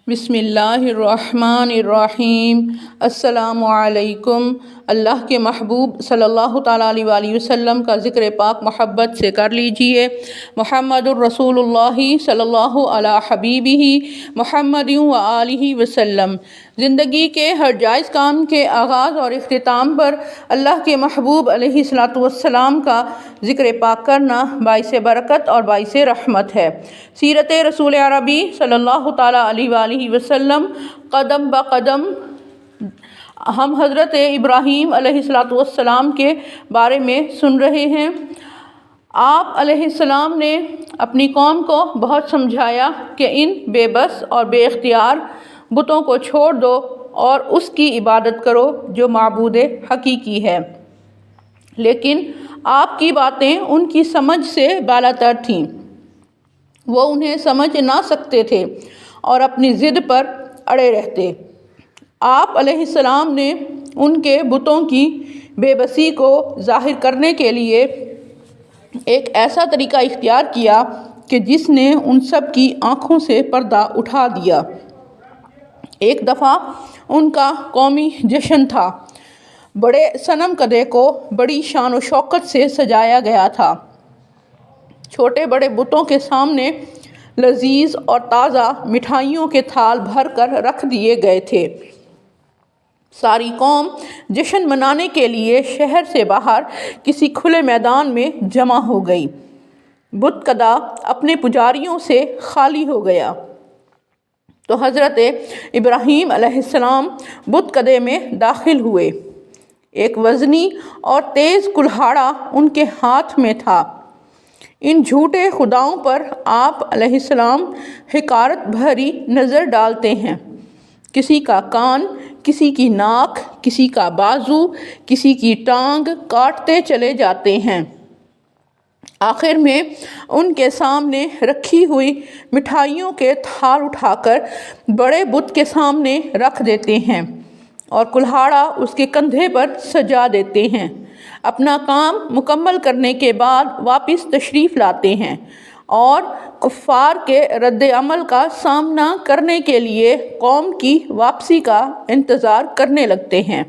بسم اللہ الرحمن الرحیم۔ السلام علیکم۔ اللہ کے محبوب صلی اللہ تعالیٰ علیہ وآلہ وسلم کا ذکر پاک محبت سے کر لیجئے۔ محمد الرسول اللہ صلی اللہ علی حبیبہ محمد و آلہ وسلم۔ زندگی کے ہر جائز کام کے آغاز اور اختتام پر اللہ کے محبوب علیہ السلام کا ذکر پاک کرنا باعث برکت اور باعث رحمت ہے۔ سیرت رسول عربی صلی اللہ تعالیٰ علیہ وآلہ وسلم قدم بقدم ہم حضرت ابراہیم علیہ السلام کے بارے میں سن رہے ہیں۔ آپ علیہ السلام نے اپنی قوم کو بہت سمجھایا کہ ان بے بس اور بے اختیار بتوں کو چھوڑ دو اور اس کی عبادت کرو جو معبود حقیقی ہے، لیکن آپ کی باتیں ان کی سمجھ سے بالاتر تھیں۔ وہ انہیں سمجھ نہ سکتے تھے اور اپنی ضد پر اڑے رہتے۔ آپ علیہ السلام نے ان کے بتوں کی بے بسی کو ظاہر کرنے کے لیے ایک ایسا طریقہ اختیار کیا کہ جس نے ان سب کی آنکھوں سے پردہ اٹھا دیا۔ ایک دفعہ ان کا قومی جشن تھا۔ بڑے صنم کدے کو بڑی شان و شوکت سے سجایا گیا تھا۔ چھوٹے بڑے بتوں کے سامنے لذیذ اور تازہ مٹھائیوں کے تھال بھر کر رکھ دیے گئے تھے۔ ساری قوم جشن منانے کے لیے شہر سے باہر کسی کھلے میدان میں جمع ہو گئی۔ بت کدہ اپنے پجاریوں سے خالی ہو گیا تو حضرت ابراہیم علیہ السلام بت کدے میں داخل ہوئے۔ ایک وزنی اور تیز کلہاڑا ان کے ہاتھ میں تھا۔ ان جھوٹے خداؤں پر آپ علیہ السلام حقارت بھری نظر ڈالتے ہیں۔ کسی کا کان، کسی کی ناک، کسی کا بازو، کسی کی ٹانگ کاٹتے چلے جاتے ہیں۔ آخر میں ان کے سامنے رکھی ہوئی مٹھائیوں کے تھال اٹھا کر بڑے بت کے سامنے رکھ دیتے ہیں اور کلہاڑا اس کے کندھے پر سجا دیتے ہیں۔ اپنا کام مکمل کرنے کے بعد واپس تشریف لاتے ہیں اور کفار کے رد عمل کا سامنا کرنے کے لیے قوم کی واپسی کا انتظار کرنے لگتے ہیں۔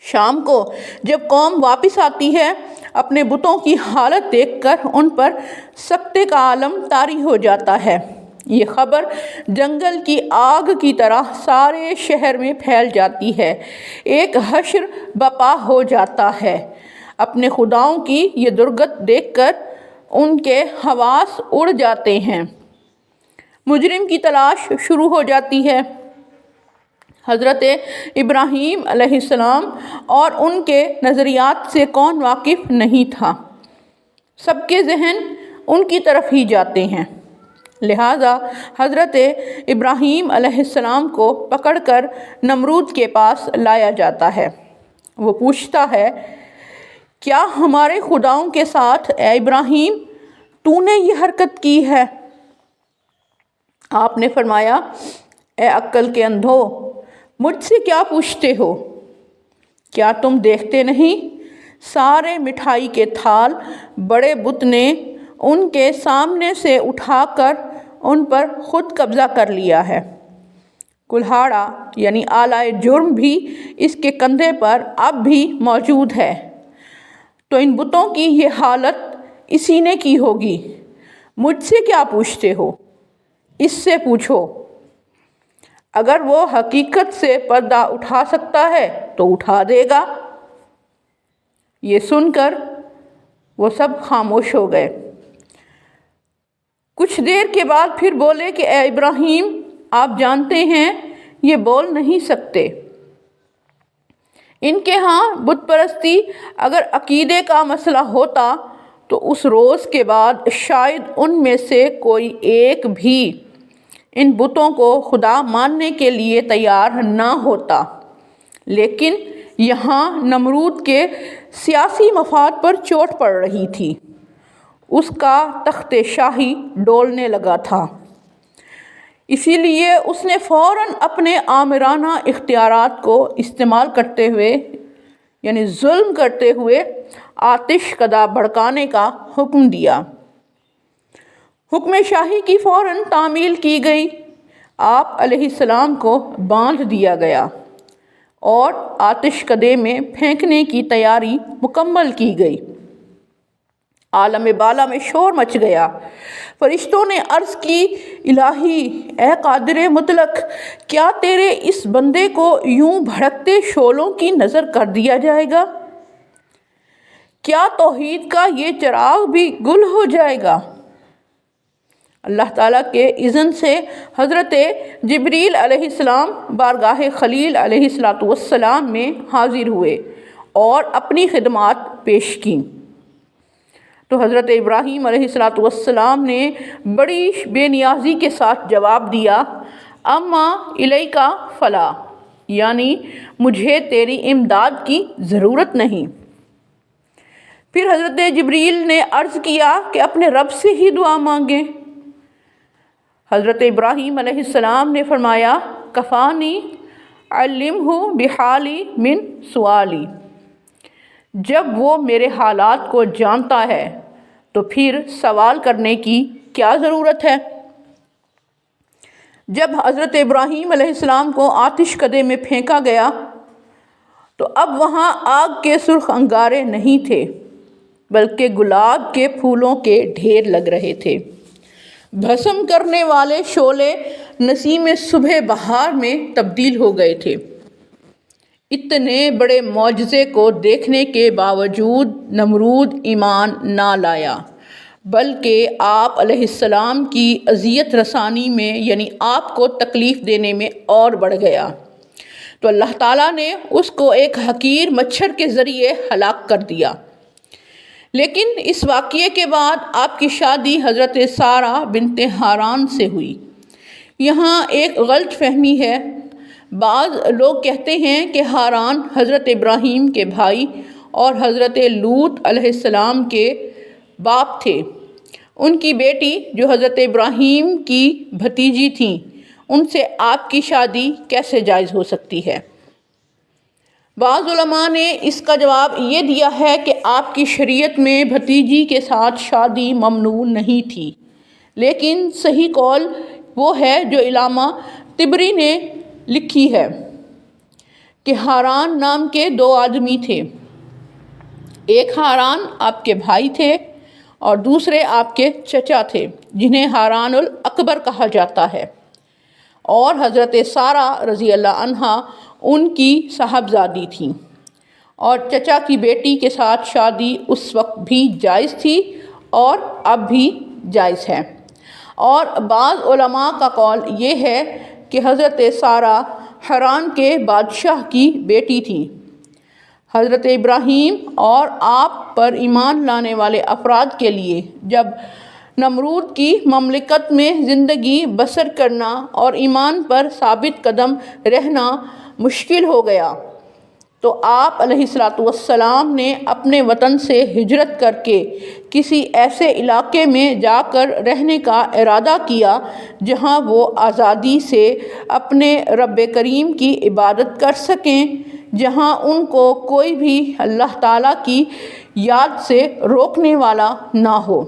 شام کو جب قوم واپس آتی ہے، اپنے بتوں کی حالت دیکھ کر ان پر سکتے کا عالم طاری ہو جاتا ہے۔ یہ خبر جنگل کی آگ کی طرح سارے شہر میں پھیل جاتی ہے۔ ایک حشر برپا ہو جاتا ہے۔ اپنے خداؤں کی یہ درگت دیکھ کر ان کے حواس اڑ جاتے ہیں۔ مجرم کی تلاش شروع ہو جاتی ہے۔ حضرت ابراہیم علیہ السلام اور ان کے نظریات سے کون واقف نہیں تھا؟ سب کے ذہن ان کی طرف ہی جاتے ہیں۔ لہٰذا حضرت ابراہیم علیہ السلام کو پکڑ کر نمرود کے پاس لایا جاتا ہے۔ وہ پوچھتا ہے، کیا ہمارے خداؤں کے ساتھ اے ابراہیم تو نے یہ حرکت کی ہے؟ آپ نے فرمایا، اے عقل کے اندھو، مجھ سے کیا پوچھتے ہو؟ کیا تم دیکھتے نہیں؟ سارے مٹھائی کے تھال بڑے بت نے ان کے سامنے سے اٹھا کر ان پر خود قبضہ کر لیا ہے۔ کلہاڑا یعنی آلہ جرم بھی اس کے کندھے پر اب بھی موجود ہے۔ تو ان بتوں کی یہ حالت اسی نے کی ہوگی۔ مجھ سے کیا پوچھتے ہو؟ اس سے پوچھو۔ اگر وہ حقیقت سے پردہ اٹھا سکتا ہے تو اٹھا دے گا۔ یہ سن کر وہ سب خاموش ہو گئے۔ کچھ دیر کے بعد پھر بولے کہ اے ابراہیم، آپ جانتے ہیں یہ بول نہیں سکتے۔ ان کے ہاں بت پرستی اگر عقیدے کا مسئلہ ہوتا تو اس روز کے بعد شاید ان میں سے کوئی ایک بھی ان بتوں کو خدا ماننے کے لیے تیار نہ ہوتا، لیکن یہاں نمرود کے سیاسی مفاد پر چوٹ پڑ رہی تھی۔ اس کا تخت شاہی ڈولنے لگا تھا، اسی لیے اس نے فوراً اپنے آمرانہ اختیارات کو استعمال کرتے ہوئے یعنی ظلم کرتے ہوئے آتش کدہ بھڑکانے کا حکم دیا۔ حکم شاہی کی فوراً تعمیل کی گئی۔ آپ علیہ السلام کو باندھ دیا گیا اور آتش کدے میں پھینکنے کی تیاری مکمل کی گئی۔ عالم بالا میں شور مچ گیا۔ فرشتوں نے عرض کی، الہی، اے قادر مطلق، کیا تیرے اس بندے کو یوں بھڑکتے شعلوں کی نظر کر دیا جائے گا؟ کیا توحید کا یہ چراغ بھی گل ہو جائے گا؟ اللہ تعالیٰ کے اذن سے حضرت جبریل علیہ السلام بارگاہ خلیل علیہ السلام میں حاضر ہوئے اور اپنی خدمات پیش کیں۔ تو حضرت ابراہیم علیہ السلام نے بڑی بے نیازی کے ساتھ جواب دیا، اما الیک فلا، یعنی مجھے تیری امداد کی ضرورت نہیں۔ پھر حضرت جبریل نے عرض کیا کہ اپنے رب سے ہی دعا مانگیں۔ حضرت ابراہیم علیہ السلام نے فرمایا، کفانی علمہ بحالی من سوالی، جب وہ میرے حالات کو جانتا ہے تو پھر سوال کرنے کی کیا ضرورت ہے؟ جب حضرت ابراہیم علیہ السلام کو آتش کدے میں پھینکا گیا تو اب وہاں آگ کے سرخ انگارے نہیں تھے، بلکہ گلاب کے پھولوں کے ڈھیر لگ رہے تھے۔ بھسم کرنے والے شعلے نسیم صبح بہار میں تبدیل ہو گئے تھے۔ اتنے بڑے معجزے کو دیکھنے کے باوجود نمرود ایمان نہ لایا، بلکہ آپ علیہ السلام کی اذیت رسانی میں، یعنی آپ کو تکلیف دینے میں اور بڑھ گیا۔ تو اللہ تعالیٰ نے اس کو ایک حقیر مچھر کے ذریعے ہلاک کر دیا۔ لیکن اس واقعے کے بعد آپ کی شادی حضرت سارہ بنت ہاران سے ہوئی۔ یہاں ایک غلط فہمی ہے۔ بعض لوگ کہتے ہیں کہ ہاران حضرت ابراہیم کے بھائی اور حضرت لوط علیہ السلام کے باپ تھے۔ ان کی بیٹی جو حضرت ابراہیم کی بھتیجی تھیں، ان سے آپ کی شادی کیسے جائز ہو سکتی ہے؟ بعض علماء نے اس کا جواب یہ دیا ہے کہ آپ کی شریعت میں بھتیجی کے ساتھ شادی ممنوع نہیں تھی، لیکن صحیح قول وہ ہے جو علامہ طبری نے لکھی ہے کہ ہاران نام کے 2 آدمی تھے۔ ایک ہاران آپ کے بھائی تھے اور دوسرے آپ کے چچا تھے، جنہیں ہاران الاکبر کہا جاتا ہے، اور حضرت سارہ رضی اللہ عنہا ان کی صاحبزادی تھیں، اور چچا کی بیٹی کے ساتھ شادی اس وقت بھی جائز تھی اور اب بھی جائز ہے۔ اور بعض علماء کا قول یہ ہے کہ حضرت سارہ حران کے بادشاہ کی بیٹی تھی۔ حضرت ابراہیم اور آپ پر ایمان لانے والے افراد کے لیے جب نمرود کی مملکت میں زندگی بسر کرنا اور ایمان پر ثابت قدم رہنا مشکل ہو گیا تو آپ علیہ السلام نے اپنے وطن سے ہجرت کر کے کسی ایسے علاقے میں جا کر رہنے کا ارادہ کیا جہاں وہ آزادی سے اپنے رب کریم کی عبادت کر سکیں، جہاں ان کو کوئی بھی اللہ تعالیٰ کی یاد سے روکنے والا نہ ہو۔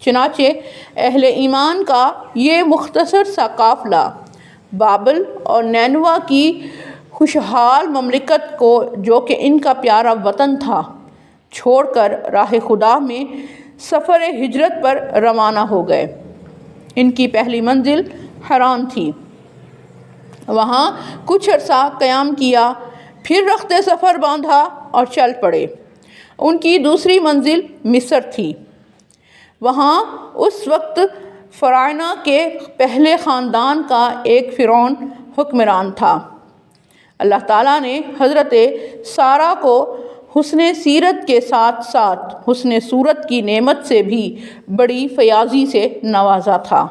چنانچہ اہل ایمان کا یہ مختصر سا قافلہ بابل اور نینوا کی خوشحال مملکت کو، جو کہ ان کا پیارا وطن تھا، چھوڑ کر راہ خدا میں سفر ہجرت پر روانہ ہو گئے۔ ان کی پہلی منزل حران تھی، وہاں کچھ عرصہ قیام کیا، پھر رخت سفر باندھا اور چل پڑے۔ ان کی دوسری منزل مصر تھی، وہاں اس وقت فرعونہ کے پہلے خاندان کا ایک فرعون حکمران تھا۔ اللہ تعالیٰ نے حضرت سارہ کو حسن سیرت کے ساتھ ساتھ حسن صورت کی نعمت سے بھی بڑی فیاضی سے نوازا تھا،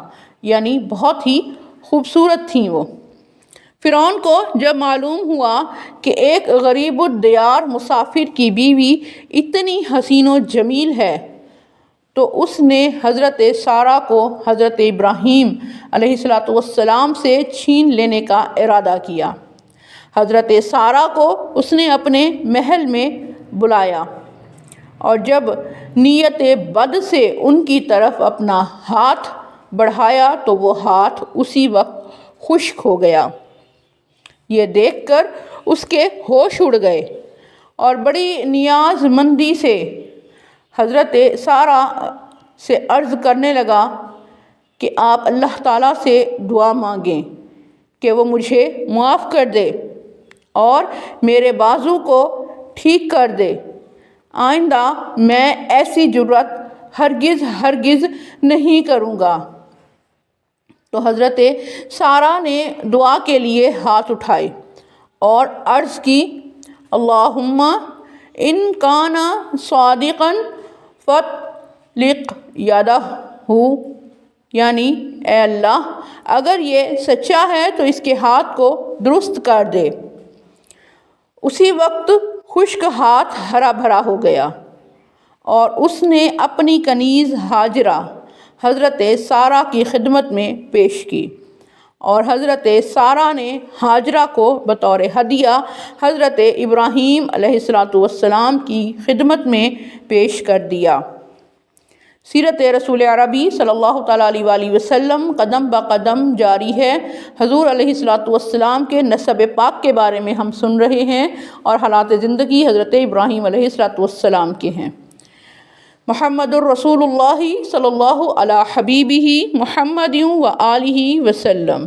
یعنی بہت ہی خوبصورت تھیں وہ۔ فرعون کو جب معلوم ہوا کہ ایک غریب الدیار مسافر کی بیوی اتنی حسین و جمیل ہے تو اس نے حضرت سارہ کو حضرت ابراہیم علیہ السلام سے چھین لینے کا ارادہ کیا۔ حضرت سارہ کو اس نے اپنے محل میں بلایا اور جب نیت بد سے ان کی طرف اپنا ہاتھ بڑھایا تو وہ ہاتھ اسی وقت خشک ہو گیا۔ یہ دیکھ کر اس کے ہوش اڑ گئے اور بڑی نیاز مندی سے حضرت سارہ سے عرض کرنے لگا کہ آپ اللہ تعالیٰ سے دعا مانگیں کہ وہ مجھے معاف کر دے اور میرے بازو کو ٹھیک کر دے۔ آئندہ میں ایسی جرات ہرگز نہیں کروں گا۔ تو حضرت سارہ نے دعا کے لیے ہاتھ اٹھائے اور عرض کی، اللہم ان کان صادقا فاطلق یدہ، یعنی اے اللہ اگر یہ سچا ہے تو اس کے ہاتھ کو درست کر دے۔ اسی وقت خشک ہاتھ ہرا بھرا ہو گیا اور اس نے اپنی کنیز ہاجرہ حضرت سارہ کی خدمت میں پیش کی، اور حضرت سارہ نے ہاجرہ کو بطور ہدیہ حضرت ابراہیم علیہ السلام کی خدمت میں پیش کر دیا۔ سیرت رسول عربی صلی اللہ تعالیٰ علیہ وآلہ وسلم قدم بہ قدم جاری ہے۔ حضور علیہ السلام کے نسب پاک کے بارے میں ہم سن رہے ہیں اور حالات زندگی حضرت ابراہیم علیہ السلام کے ہیں۔ محمد الرسول اللہ صلی اللہ علی حبیبہ محمد و آلہ وسلم۔